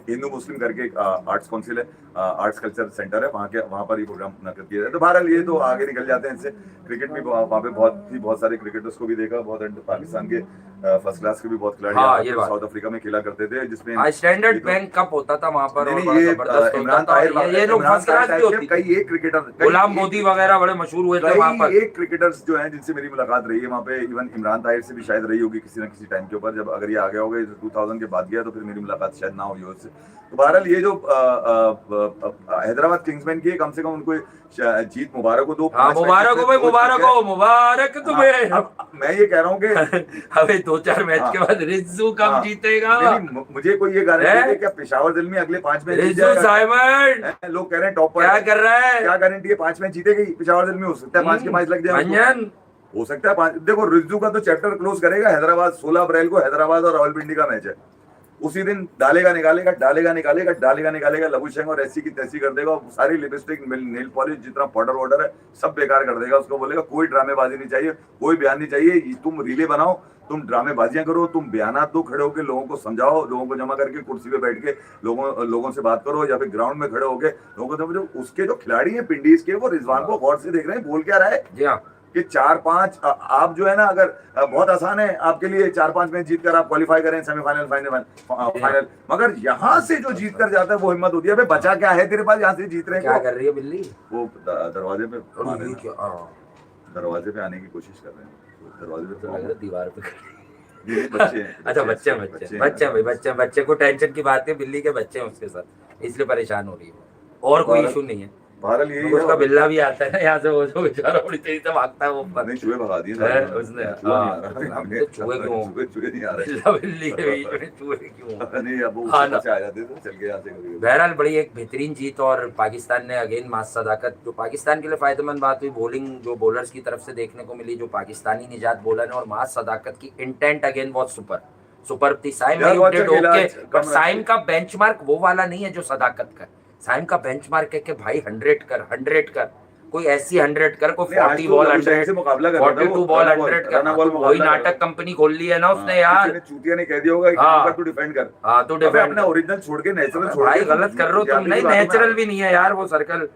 हिंदू मुस्लिम करके एक आर्ट्स काउंसिल है, आर्ट्स कल्चर सेंटर है, वहाँ पर ही प्रोग्राम नकद किया जाए। तो बहरहाल ये तो आगे निकल जाते हैं इनसे। क्रिकेट भी वहाँ पे बहुत सारे क्रिकेटर्स को भी देखा, बहुत पाकिस्तान के फर्स्ट क्लास के भी बहुत खिलाड़ी हाँ, ये बात साउथ अफ्रीका में खेला करते थे, जिसमें स्टैंडर्ड बैंक कप होता था वहां पर, और बड़ा ये जबरदस्त इमरान होता था। ताहिर, ये लोग इमरान फर्स्ट क्लास ताहिर भी टाइप होती के थी। कई एक क्रिकेटर, गुलाम मोदी वगैरह बड़े मशहूर हुए थे वहां पर। एक क्रिकेटर्स जो हैं जिनसे मेरी मुलाकात रही है वहाँ पे, इवन इमरान ताहिर से भी शायद रही होगी किसी न किसी टाइम के ऊपर, जब अगर ये आ गया होगा 2000 के बाद गया तो फिर मेरी मुलाकात शायद ना हुई हो उससे। तो बहरहाल ये जो हैदराबाद किंग्समैन की है, कम से कम उनको जीत मुबारक हो। दो मुबारक हो भाई, मुबारक हो, मुबारक तुम्हें। मैं ये कह रहा हूँ कि अबे 2-4 मैच के बाद रिज्जू कब जीतेगा? मुझे कोई ये गारंटी है क्या पिशावर दिल में अगले 5 मैच रिज्जू साइमन लोग कह रहे हैं टॉप पर क्या कर रहा है? क्या गारंटी है 5 मैच जीतेगी पिशावर दिल में? हो सकता है 5 के 5 लग जाए, हो सकता है 5। देखो रिज्जू का तो चैप्टर क्लोज करेगा हैदराबाद। 16 अप्रैल को हैदराबाद और रावलपिंडी का मैच है। उसी दिन डालेगा निकालेगा, डालेगा निकालेगा, डालेगा निकालेगा, लबुशेंग और ऐसी की तैसी कर देगा। सारी लिपस्टिक नेल पॉलिश जितना पाउडर वाउडर है सब बेकार कर देगा। उसको बोलेगा कोई ड्रामेबाजी नहीं चाहिए, कोई बयान नहीं चाहिए, तुम रीले बनाओ, तुम ड्रामेबाजियां करो, तुम बयानात दो, खड़े होकर लोगों को समझाओ, लोगों को जमा करके कुर्सी पे बैठ के लोगों से बात करो, या फिर ग्राउंड में खड़े होकर लोगों को समझो। उसके जो खिलाड़ी हैं पिंडीज के, वो रिजवान को गौर से देख रहे हैं, बोल क्या रहा है जी हाँ कि 4-5 आप जो है ना, अगर बहुत आसान है आपके लिए 4-5 मैच जीत कर आप क्वालिफाई करें सेमीफाइनल फाइनल, मगर यहाँ से जो जीत कर जाता है वो हिम्मत होती है। बचा क्या है तेरे पास, यहाँ से जीत रहे क्या कर रही है बिल्ली? वो दरवाजे पे आने की कोशिश कर रहे हैं, दरवाजे पे दीवार पे बच्चे। अच्छा बच्चे को टेंशन की बात है, बिल्ली के बच्चे हैं उसके साथ, इसलिए परेशान हो रही है, और कोई इशू नहीं है। बहरहाल यही उसका बिल्ला भी आता है ना यहाँ से, वो जो बेचारा बड़ी तेजी से भागता है वो ऊपर। नहीं चूहे भगा दिए उसने, चूहे क्यों? चूहे नहीं आ रहे बिल्ली के बीच में चूहे क्यों? नहीं अब वो ऊपर से आ जाते तो चल के यहाँ से। बहरहाल बड़ी एक बेहतरीन जीत, और पाकिस्तान ने अगेन मास सदाकत, जो पाकिस्तान के लिए फायदेमंद बात हुई, बॉलिंग जो बॉलर्स की तरफ से देखने को मिली, जो पाकिस्तानी निजात बॉलर है, और मास सदाकत की इंटेंट अगेन बहुत सुपर थी। साइम ओके, साइम का बेंचमार्क वो वाला नहीं है जो सदाकत का। साइम का बेंचमार्क है कि भाई 100 कर, कोई ऐसी 100 कर, कोई 40 बॉल 100, 42 बॉल 100 कर। वही नाटक कंपनी खोल ली है ना उसने यार। चूतिया ने कह दिया होगा तू डिफेंड कर। हाँ तू डिफेंड, अपना ओरिजिनल छोड़ के नेचुरल छोड़, भाई गलत कर रहे हो तुम। नहीं नेचुरल भी नहीं है यार, वो सर्कल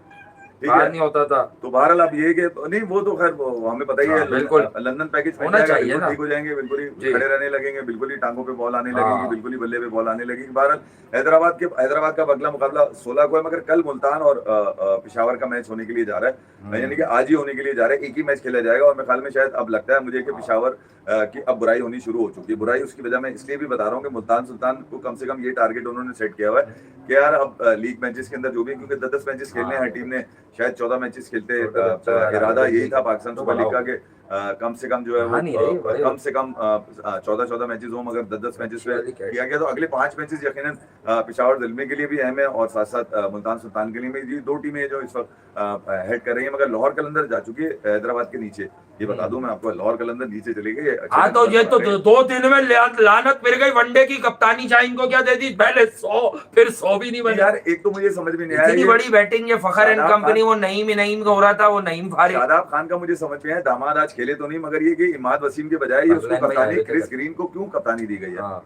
बाहर नहीं होता था। तो बहरहाल अब ये कि नहीं, वो तो खैर हमें पता ही है, बिल्कुल लंदन पैकेज होना चाहिए ना, ठीक हो जाएंगे, बिल्कुल ही खड़े रहने लगेंगे, बिल्कुल ही टांगों पे बॉल आने लगेगी, बिल्कुल ही बल्ले पे बॉल आने लगेगी। बहरहाल हैदराबाद का अगला मुकाबला 16 को है, मगर कल मुल्तान और पेशावर का मैच होने के लिए जा रहा है, यानी कि आज ही होने के लिए जा रहा है। एक ही मैच खेला जाएगा, और मेरे ख्याल में शायद अब लगता है मुझे कि पेशावर की अब बुराई होनी शुरू हो चुकी है। बुराई उसकी वजह मैं इसलिए भी बता रहा हूँ कि मुल्तान सुल्तान को कम से कम ये टारगेट उन्होंने सेट किया हुआ है कि यार अब लीग मैचेस के अंदर जो भी, क्योंकि 10 मैचेस खेलने हैं हर टीम ने, शायद 14 मैचेस खेलते, इरादा यही था पाकिस्तान सुपर लीग का कि कम से कम जो है वो कम से कम 14 मैचेस हो, मगर 10 मैचेस पे किया गया। तो अगले 5 मैचेस यकीनन पेशावर ज़ल्मी के लिए भी अहम है, और साथ साथ मुल्तान सुल्तान के लिए भी। ये 2 टीमें जो इस वक्त हेड कर रही है, मगर लाहौर कलंदर जा चुकी है हैदराबाद के नीचे। ये बता दूं मैं आपको, लाहौर कलंदर नीचे चली गई। हाँ तो ये तो 2 दिन में लानत मिल गई। वनडे की कप्तानी शाहीन को क्या दे दी, पहले 100 फिर 100 भी नहीं बने यार। एक तो मुझे समझ में नहीं आया, इतनी बड़ी बैटिंग ये फखर एंड कंपनी, वो नईम का हो रहा था, वो नईम फारिग। शादाब खान का मुझे समझ में आया, दामाद आज खेले तो नहीं, मगर ये कि इमाद वसीम के बजाय ये उसको कप्तानी, क्रिस ग्रीन को क्यों कप्तानी दी गई है?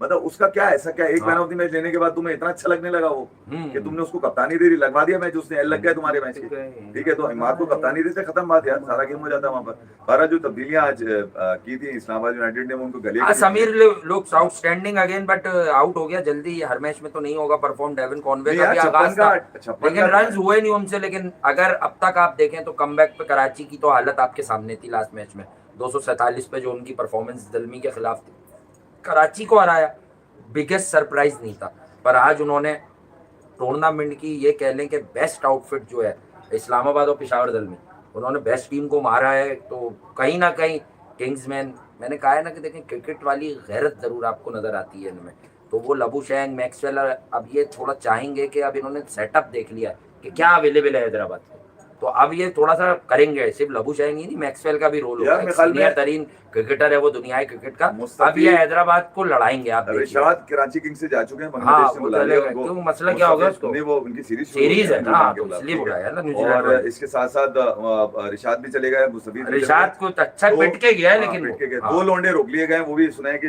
मतलब उसका क्या ऐसा क्या एक मैन ऑफ द मैच लेने के बाद तुम्हें इतना अच्छा लगने लगा वो कि तुमने उसको कप्तानी दे दी, लगवा दिया मैच, उसने एल लग गया तुम्हारे मैच के। ठीक है, तो इमाद को कप्तानी देते खत्म बात यार, सारा गेम हो जाता वहां पर। सारा जो तब्दीलियां आज की थी इस्लामाबाद यूनाइटेड ने, उनको गले समीर लोग आउटस्टैंडिंग अगेन, बट आउट हो गया जल्दी। हर मैच में तो नहीं होगा परफॉर्म। डेविन कॉनवे का भी आगाज था, लेकिन रन्स हुए नहीं उनसे। लेकिन अगर अब तक आप देखें तो कमबैक पे कराची की तो हालत आपके सामने थी लास्ट मैच में, 247 पे जो उनकी परफॉर्मेंस ज़ल्मी के खिलाफ थी, कराची को हराया, बिगेस्ट सरप्राइज नहीं था। पर आज उन्होंने टूर्नामेंट की ये कह लें कि बेस्ट आउटफिट जो है इस्लामाबाद और पेशावर ज़ल्मी, उन्होंने बेस्ट टीम को मारा है। तो कहीं ना कहीं किंग्समैन, मैंने कहा है ना कि देखें क्रिकेट वाली गैरत ज़रूर आपको नज़र आती है इनमें। तो वो लबुशेंग, मैक्सवेल, अब ये थोड़ा चाहेंगे कि अब इन्होंने सेटअप देख लिया कि क्या अवेलेबल है हैदराबाद में, तो अब ये थोड़ा सा करेंगे। सिर्फ लबुशेंग ही नहीं, मैक्सवेल का भी रोल होगा, सीनियर तरीन क्रिकेटर है वो दुनिया क्रिकेट का। अब ये हैदराबाद को लड़ाएंगे। आप रिशाद कराची किंग्स से जा चुके हैं, बांग्लादेश ने बुला लिया उनको। क्यों मसला क्या होगा उसको? नहीं, वो उनकी सीरीज है ना, तो इसलिए बुलाया ना न्यूजीलैंड। और इसके साथ साथ रिशाद भी चले गए, मुस्तफीद रिशाद को अच्छा पिट के गया है, लेकिन 2 लौंडे रोक लिए गए। वो भी सुना है कि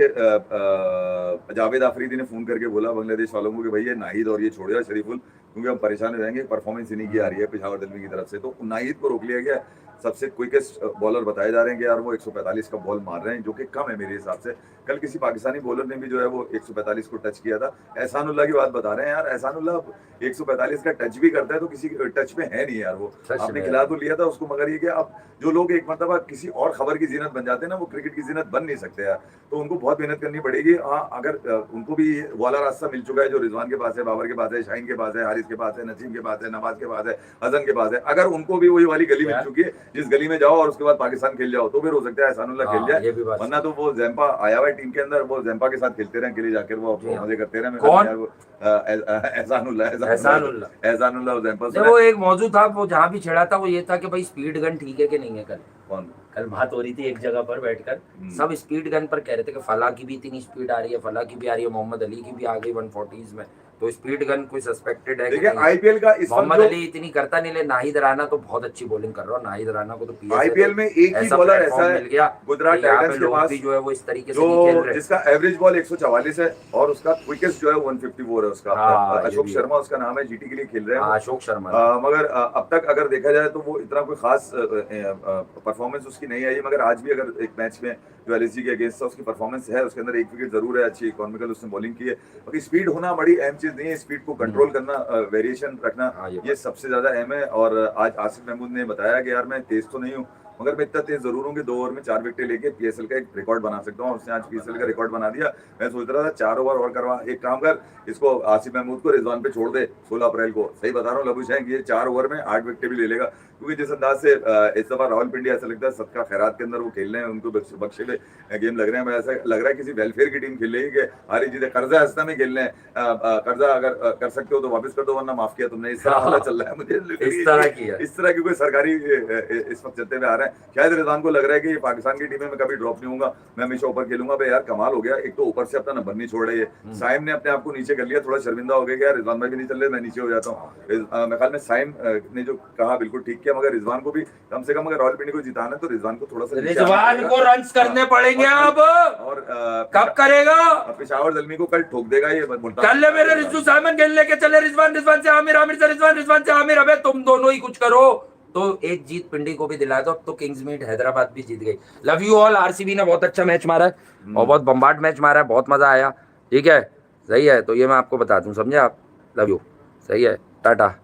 जावेद आफरीदी ने फोन करके बोला बांग्लादेश वालों को कि भैया नाहिद और ये छोड़ दिया शरीफुल, क्योंकि हम परेशान हो जाएंगे, परफॉर्मेंस इन्हीं की आ रही है पेशावर ज़ल्मी की तरफ से। तो नाहिद को रोक लिया गया। सबसे क्विकेस्ट बॉलर बताए जा रहे हैं कि यार वो 145 का बॉल मार रहे हैं, जो कि कम है मेरे हिसाब से। कल किसी पाकिस्तानी बॉलर ने भी जो है वो 145 को टच किया था। एहसानुल्लाह की बात बता रहे हैं यार, एहसानुल्लाह 145 का टच भी करता है तो किसी टच में है नहीं यार वो। आपने खिला तो लिया था उसको, मगर ये कि अब जो लोग एक मरतबा किसी और खबर की जीनत बन जाते हैं ना, वो क्रिकेट की जीनत बन नहीं सकते यार। तो उनको बहुत मेहनत करनी पड़ेगी। हाँ, अगर उनको भी वाला रास्ता मिल चुका है जो रिजवान के पास है, बाबर के पास है, शाहीन के पास है, हारिस के पास है, नसीम के पास है, नवाज के पास है, हसन के पास है, अगर उनको भी वही वाली गली मिल चुकी है जिस गली में जाओ और उसके बाद पाकिस्तान खेल जाओ, तो फिर हो सकता है एहसानुल्लाह खेल जाए। वरना तो वो जैम्पा आया हुआ है टीम के अंदर, वो जैम्पा के साथ खेलते रहे अकेले जाकर, वो मजे करते रहे। एहसानुल्लाह वो एक मौजू था वो जहाँ भी छेड़ा था, वो ये था कि भाई स्पीड गन ठीक है कि नहीं है। कल बात हो रही थी एक जगह पर बैठकर, सब स्पीड गन पर कह रहे थे कि फला की भी इतनी स्पीड आ रही है, फला की भी आ रही है, मोहम्मद अली की भी आ गई 140s में। तो स्पीड गन कोई सस्पेक्टेड है? देखिए आईपीएल का मोहम्मद अली इतनी करता नहीं, ले नाहिद राना तो बहुत अच्छी बॉलिंग कर रहा है। नाहिद राना को तो आईपीएल में एक ही बॉलर ऐसा है मिल गया गुजरात टाइटंस के पास जो है वो इस तरीके से नहीं खेल रहे, जिसका एवरेज बॉल 144 है और उसका क्विकेस्ट जो है 154 है उसका। अशोक शर्मा उसका नाम है, जीटी के लिए खेल रहे हैं अशोक शर्मा। मगर अब तक अगर देखा जाए तो वो इतना कोई खास परफॉर्मेंस उसकी नहीं आई। मगर आज भी अगर एक मैच में जो एलएसजी के अगेंस्ट था उसकी परफॉर्मेंस है, उसके अंदर एक विकेट जरूर है, अच्छी इकोनॉमिकल उसने बॉलिंग की है। बाकी स्पीड होना बड़ी अहम चीज नहीं है, स्पीड को कंट्रोल करना, वेरिएशन रखना, ये सबसे ज्यादा अहम है। और आज आसिफ महमूद ने बताया कि यार मैं तेज तो नहीं हूँ, मगर मैं इतना तेज जरूर हूँ कि 2 ओवर में 4 विकेट लेके पीएसएल का एक रिकॉर्ड बना सकता हूँ। उसने आज पीएसएल का रिकॉर्ड बना दिया। मैं सोच रहा था 4 ओवर और करवा, एक काम कर, इसको आसिफ महमूद को रिजवान पे छोड़ दे 16 अप्रैल को। सही बता रहा हूँ लबुश है कि ये 4 ओवर में 8 विकेट भी ले लेगा, क्योंकि जिस अंदाज से इस दफा राहुल पिंडिया ऐसा लगता है सबका खैरात के अंदर वो खेल रहे हैं, उनको बख्शे हुए गेम लग रहे हैं। ऐसा लग रहा है किसी वेलफेयर की टीम खेल रही है कि हारी जीते कर्जा हंसना में खेल रहे हैं, कर्जा अगर कर सकते हो तो वापस कर दो वरना माफ किया तुमने। इस तरह चल रहा है मुझे, इस तरह की कोई सरकारी इस वक्त चलते हुए आ रहे हैं। शायद रिजवान को लग रहा है कि पाकिस्तान की टीम में मैं कभी ड्रॉप नहीं होऊंगा, मैं हमेशा ऊपर खेलूंगा। भाई यार कमाल हो गया, एक तो ऊपर से अपना नंबर नहीं छोड़ रहे है। साइम ने अपने आप को नीचे कर लिया, थोड़ा शर्मिंदा हो गया कि यार रिजवान भाई भी नहीं चल रहे, मैं नीचे हो जाता हूँ। मेरे ख्याल में साइम ने जो कहा बिल्कुल ठीक किया, मगर रिजवान को भी कम से कम अगर रावलपिंडी को जिताना है तो रिजवान को थोड़ा सा रिजवान को रन्स करने पड़ेंगे अब। और कब करेगा? पेशावर जल्मी को कल ठोक देगा ये। कल ले मेरे रिजू साइमन खेल लेके चले, रिजवान से आमिर, आमिर से रिजवान, रिजवान से आमिर। अबे तुम दोनों ही कुछ करो। तो एक जीत पिंडी को भी दिलाया दो। अब तो किंग्स मीट हैदराबाद भी जीत गई। Love you all. आरसीबी ने बहुत अच्छा मैच मारा है और बहुत बम्बार्ड मैच मारा है, बहुत मजा आया। ठीक है, सही है। तो ये मैं आपको बता दूं, समझे आप? Love you. सही है, टाटा।